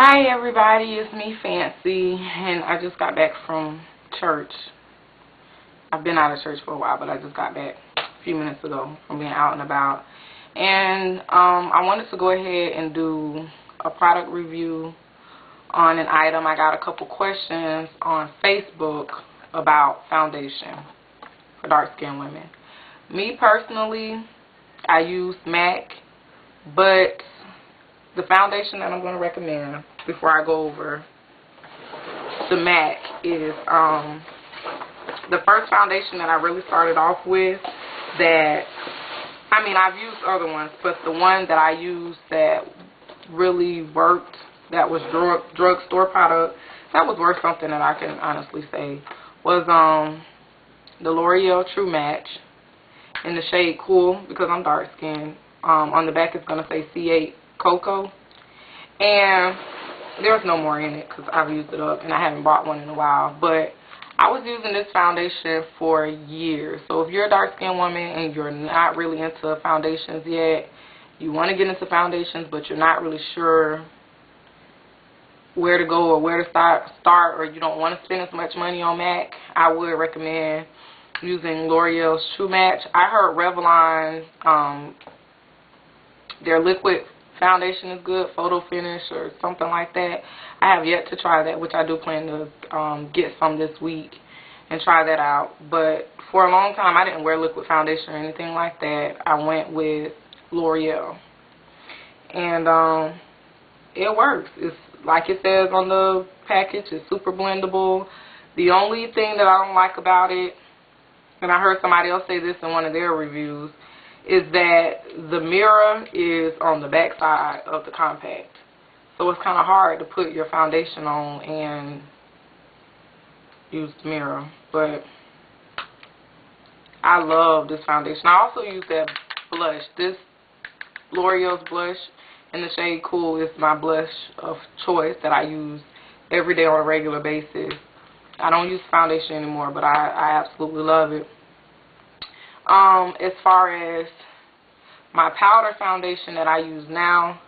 Hi everybody, it's me Fancy, and I just got back from church. I've been out of church for a while, but I just got back a few minutes ago from being out and about. And I wanted to go ahead and do a product review on an item. I got a couple questions on Facebook about foundation for dark skinned women. Me personally, I use MAC, but the foundation that I'm going to recommend before I go over the MAC is the first foundation that I really started off with that, I've used other ones, but the one that I used that really worked, that was drugstore product, that was worth something that I can honestly say, was the L'Oreal True Match in the shade Cool, because I'm dark skinned. On the back it's going to say C8 Cocoa, and there's no more in it because I've used it up and I haven't bought one in a while. But I was using this foundation for years. So if you're a dark skinned woman and you're not really into foundations yet, you want to get into foundations but you're not really sure where to go or where to start, or you don't want to spend as much money on MAC, I would recommend using L'Oreal's True Match. I heard Revlon, their liquid foundation is good, Photo Finish or something like that. I have yet to try that, which I do plan to get some this week and try that out. But for a long time I didn't wear liquid foundation or anything like that. I went with L'Oreal, and it works. It's like it says on the package, it's super blendable. The only thing that I don't like about it, and I heard somebody else say this in one of their reviews, is that the mirror is on the back side of the compact. So it's kind of hard to put your foundation on and use the mirror. But I love this foundation. I also use that blush. This L'Oreal's blush in the shade Cool is my blush of choice that I use every day on a regular basis. I don't use foundation anymore, but I absolutely love it. As far as my powder foundation that I use now,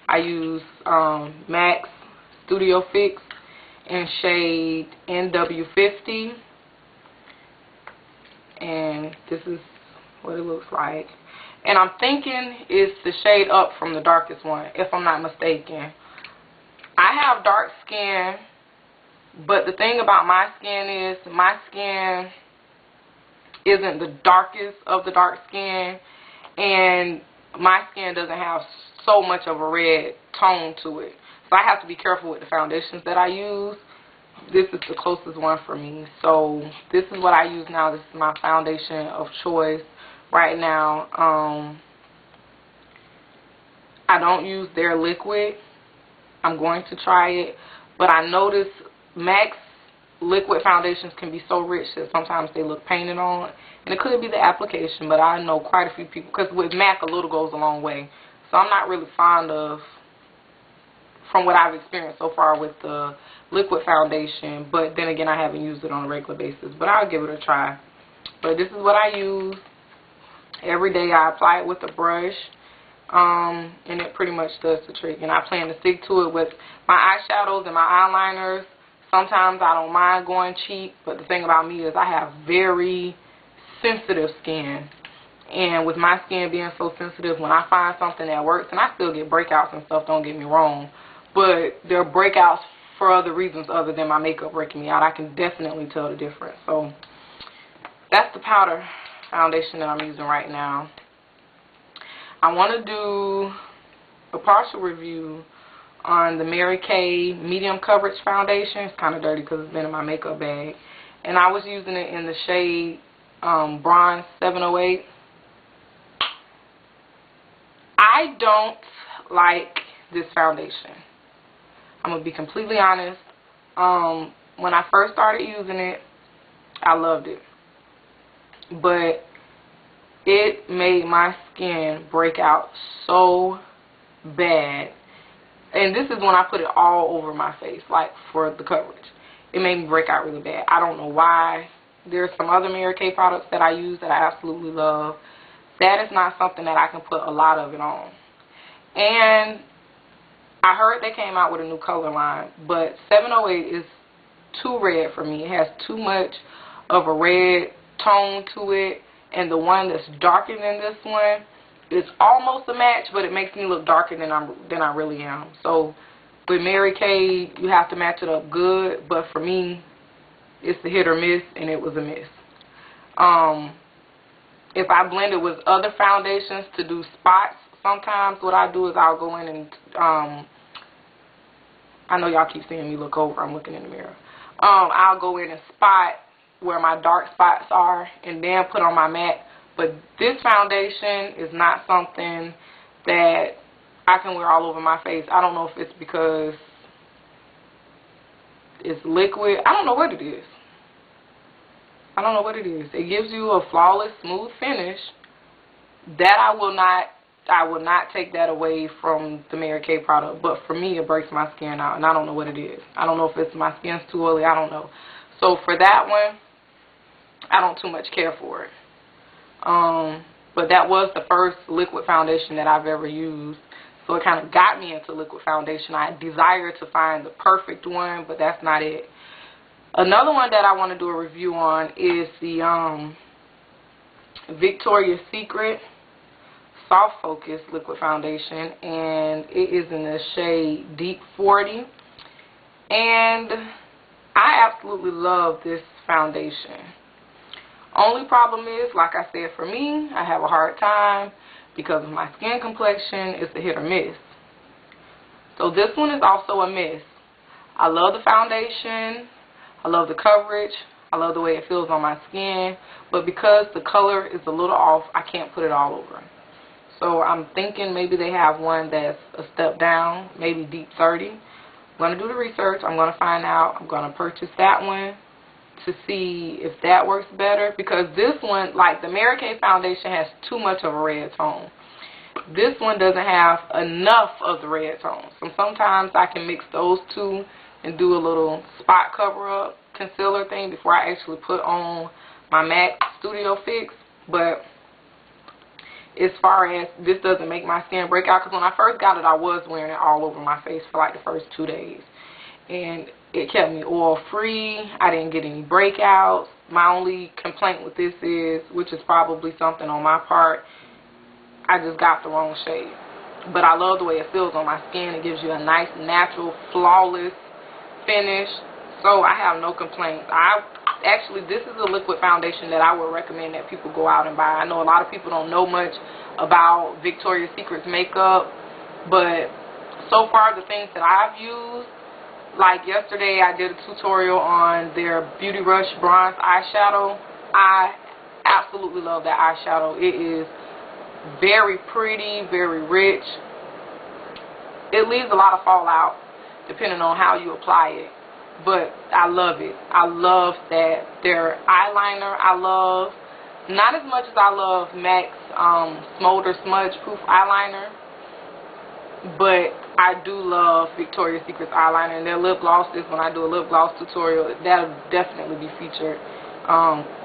I use MAC's Studio Fix in shade NW50, and this is what it looks like. And I'm thinking it's the shade up from the darkest one, if I'm not mistaken. I have dark skin, but the thing about my skin is my skin isn't the darkest of the dark skin, and my skin doesn't have so much of a red tone to it. So I have to be careful with the foundations that I use. This is the closest one for me. So this is what I use now. This is my foundation of choice right now. I don't use their liquid. I'm going to try it, but I noticed MAC's liquid foundations can be so rich that sometimes they look painted on, and it could be the application, but I know quite a few people, because with MAC a little goes a long way. So I'm not really fond of, from what I've experienced so far with the liquid foundation, but then again I haven't used it on a regular basis, but I'll give it a try. But this is what I use every day. I apply it with a brush, and it pretty much does the trick, and I plan to stick to it with my eyeshadows and my eyeliners. Sometimes I don't mind going cheap, but the thing about me is I have very sensitive skin. And with my skin being so sensitive, when I find something that works, and I still get breakouts and stuff, don't get me wrong, but they're breakouts for other reasons other than my makeup breaking me out. I can definitely tell the difference. So that's the powder foundation that I'm using right now. I want to do a partial review on the Mary Kay medium coverage foundation. It's kind of dirty because it's been in my makeup bag, and I was using it in the shade Bronze 708. I don't like this foundation. I'm gonna be completely honest. When I first started using it, I loved it, but it made my skin break out so bad. And this is when I put it all over my face, like for the coverage. It made me break out really bad. I don't know why. There's some other Mary Kay products that I use that I absolutely love. That is not something that I can put a lot of it on. And I heard they came out with a new color line, but 708 is too red for me. It has too much of a red tone to it, and the one that's darker than this one is almost a match, but it makes me look darker than I really am. So with Mary Kay, you have to match it up good, but for me, it's a hit or miss, and it was a miss. If I blend it with other foundations to do spots, sometimes what I do is I'll go in and, I know y'all keep seeing me look over, I'm looking in the mirror. I'll go in and spot where my dark spots are and then put on my matte. But this foundation is not something that I can wear all over my face. I don't know if it's because it's liquid. I don't know what it is. I don't know what it is. It gives you a flawless, smooth finish. That I will not take that away from the Mary Kay product. But for me, it breaks my skin out, and I don't know what it is. I don't know if it's my skin's too oily. I don't know. So for that one, I don't too much care for it. But that was the first liquid foundation that I've ever used. So it kind of got me into liquid foundation. I desire to find the perfect one, but that's not it. Another one that I want to do a review on is the Victoria's Secret Soft Focus Liquid Foundation, and it is in the shade Deep 40. And I absolutely love this foundation. Only problem is, like I said, for me, I have a hard time because of my skin complexion. It's a hit or miss. So this one is also a miss. I love the foundation. I love the coverage. I love the way it feels on my skin. But because the color is a little off, I can't put it all over. So I'm thinking maybe they have one that's a step down, maybe Deep 30. I'm going to do the research. I'm going to find out. I'm going to purchase that one to see if that works better. Because this one, like the Mary Kay foundation, has too much of a red tone. This one doesn't have enough of the red tone. So sometimes I can mix those two and do a little spot cover-up concealer thing before I actually put on my MAC Studio Fix. But as far as this doesn't make my skin break out, because when I first got it, I was wearing it all over my face for like the first 2 days. And it kept me oil-free. I didn't get any breakouts. My only complaint with this is, which is probably something on my part, I just got the wrong shade. But I love the way it feels on my skin. It gives you a nice, natural, flawless finish. So I have no complaints. Actually, this is a liquid foundation that I would recommend that people go out and buy. I know a lot of people don't know much about Victoria's Secret's makeup, but so far the things that I've used, like yesterday I did a tutorial on their Beauty Rush Bronze Eyeshadow. I absolutely love that eyeshadow. It is very pretty, very rich. It leaves a lot of fallout depending on how you apply it. But I love it. I love that their eyeliner I love. Not as much as I love MAC's Smolder Smudge Proof eyeliner. But I do love Victoria's Secret's eyeliner. And their lip glosses, when I do a lip gloss tutorial, that'll definitely be featured.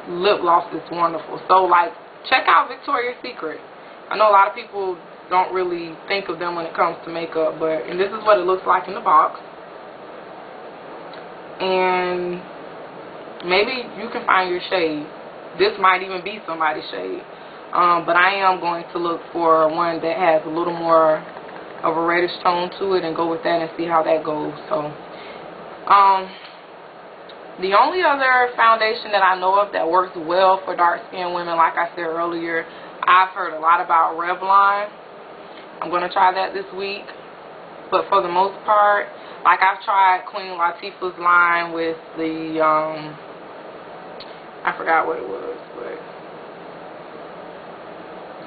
Lip gloss is wonderful. So, like, check out Victoria's Secret. I know a lot of people don't really think of them when it comes to makeup. And this is what it looks like in the box. And maybe you can find your shade. This might even be somebody's shade. But I am going to look for one that has a little more of a reddish tone to it and go with that and see how that goes. So, the only other foundation that I know of that works well for dark-skinned women, like I said earlier, I've heard a lot about Revlon. I'm going to try that this week. But for the most part, like I've tried Queen Latifah's line with the, I forgot what it was, but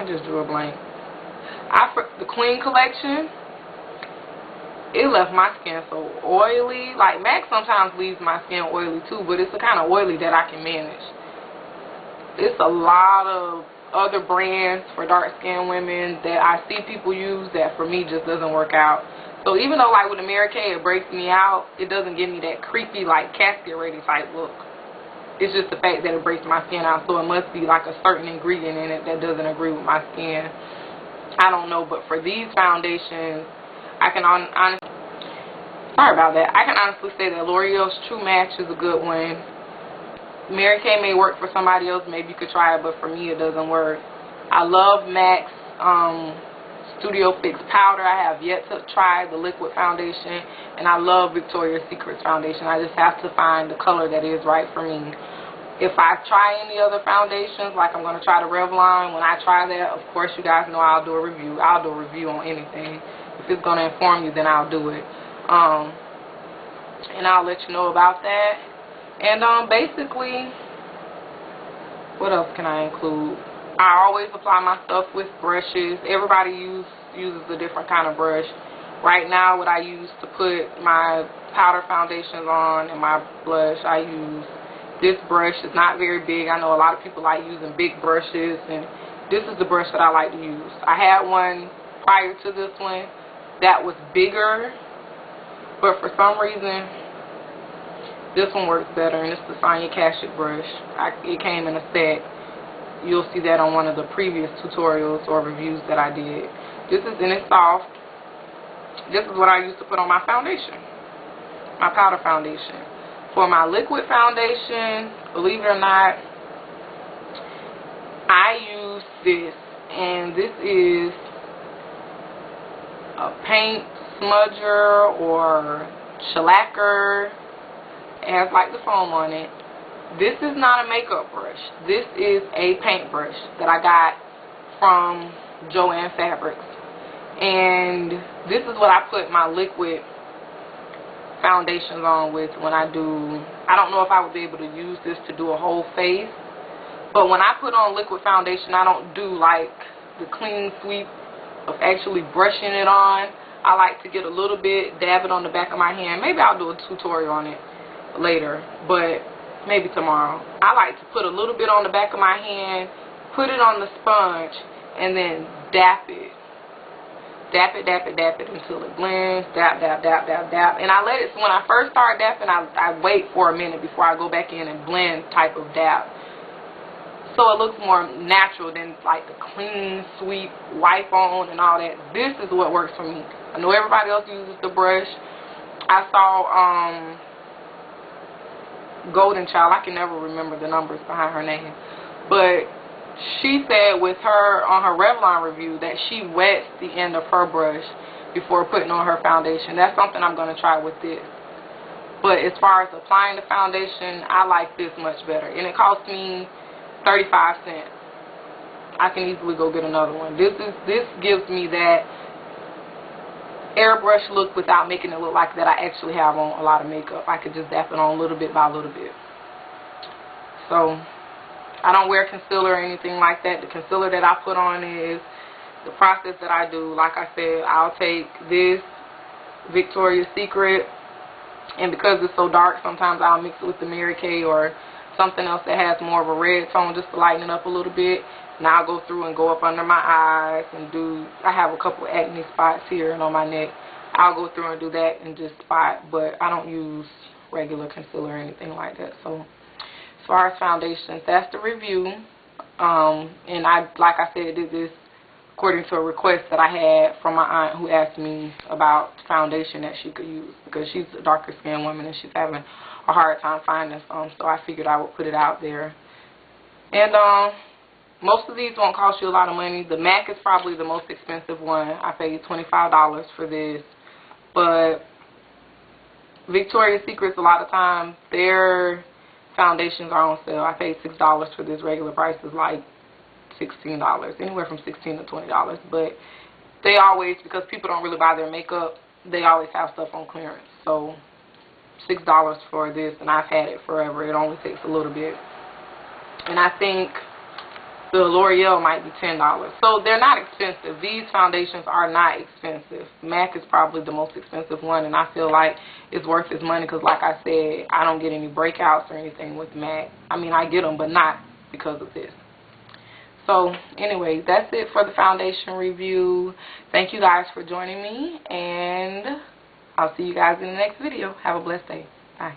I just drew a blank. The Queen collection, it left my skin so oily. Like MAC sometimes leaves my skin oily too, but it's the kind of oily that I can manage. It's a lot of other brands for dark-skinned women that I see people use that for me just doesn't work out. So even though like with the Mary Kay it breaks me out, it doesn't give me that creepy like casket ready type look. It's just the fact that it breaks my skin out, so it must be like a certain ingredient in it that doesn't agree with my skin. I don't know, but for these foundations, I can honestly, sorry about that. I can honestly say that L'Oreal's True Match is a good one. Mary Kay may work for somebody else. Maybe you could try it, but for me it doesn't work. I love MAC's Studio Fix powder. I have yet to try the liquid foundation, and I love Victoria's Secret's foundation. I just have to find the color that is right for me. If I try any other foundations, like I'm going to try the Revlon, when I try that, of course you guys know I'll do a review. I'll do a review on anything. If it's going to inform you, then I'll do it. And I'll let you know about that. And basically, what else can I include? I always apply my stuff with brushes. Everybody uses a different kind of brush. Right now, what I use to put my powder foundations on and my blush, I use this brush. It's not very big. I know a lot of people like using big brushes, and this is the brush that I like to use. I had one prior to this one that was bigger, but for some reason, this one works better, and it's the Sonia Kashuk brush. It came in a set. You'll see that on one of the previous tutorials or reviews that I did. This is in it soft. This is what I used to put on my foundation, my powder foundation. For my liquid foundation, believe it or not, I use this, and this is a paint smudger or shellacker. It has like the foam on it. This is not a makeup brush. This is a paint brush that I got from Joann Fabrics. And this is what I put my liquid foundations on with when I do. I don't know if I would be able to use this to do a whole face. But when I put on liquid foundation, I don't do like the clean sweep of actually brushing it on. I like to get a little bit, dab it on the back of my hand. Maybe I'll do a tutorial on it later, but maybe tomorrow. I like to put a little bit on the back of my hand, put it on the sponge, and then dap it. Dap it, dap it, dap it until it blends. Dap, dap, dap, dap, dap. And I let it, when I first start dapping, I wait for a minute before I go back in and blend type of dap. So it looks more natural than like the clean sweep, wipe on and all that. This is what works for me. I know everybody else uses the brush. I saw Golden Child, I can never remember the numbers behind her name, but she said with her, on her Revlon review, that she wets the end of her brush before putting on her foundation. That's something I'm going to try with this. But as far as applying the foundation, I like this much better, and it cost me 35 cents. I can easily go get another one. This gives me that airbrush look without making it look like that I actually have on a lot of makeup. I could just dap it on little bit by little bit. So I don't wear concealer or anything like that. The concealer that I put on is the process that I do. Like I said, I'll take this Victoria's Secret, and because it's so dark, sometimes I'll mix it with the Mary Kay or something else that has more of a red tone just to lighten it up a little bit. Now I'll go through and go up under my eyes and I have a couple acne spots here and on my neck. I'll go through and do that and just spot, but I don't use regular concealer or anything like that. So as far as foundations, that's the review. And like I said, did this according to a request that I had from my aunt, who asked me about foundation that she could use because she's a darker skinned woman and she's having a hard time finding some. So I figured I would put it out there. And most of these won't cost you a lot of money. The MAC is probably the most expensive one. I paid $25 for this. But Victoria's Secret, a lot of times, their foundations are on sale. I paid $6 for this. Regular price is like $16. Anywhere from $16 to $20. But they always, because people don't really buy their makeup, they always have stuff on clearance. So $6 for this, and I've had it forever. It only takes a little bit. And I think the L'Oreal might be $10. So they're not expensive. These foundations are not expensive. MAC is probably the most expensive one, and I feel like it's worth its money because, like I said, I don't get any breakouts or anything with MAC. I mean, I get them, but not because of this. So anyway, that's it for the foundation review. Thank you guys for joining me, and I'll see you guys in the next video. Have a blessed day. Bye.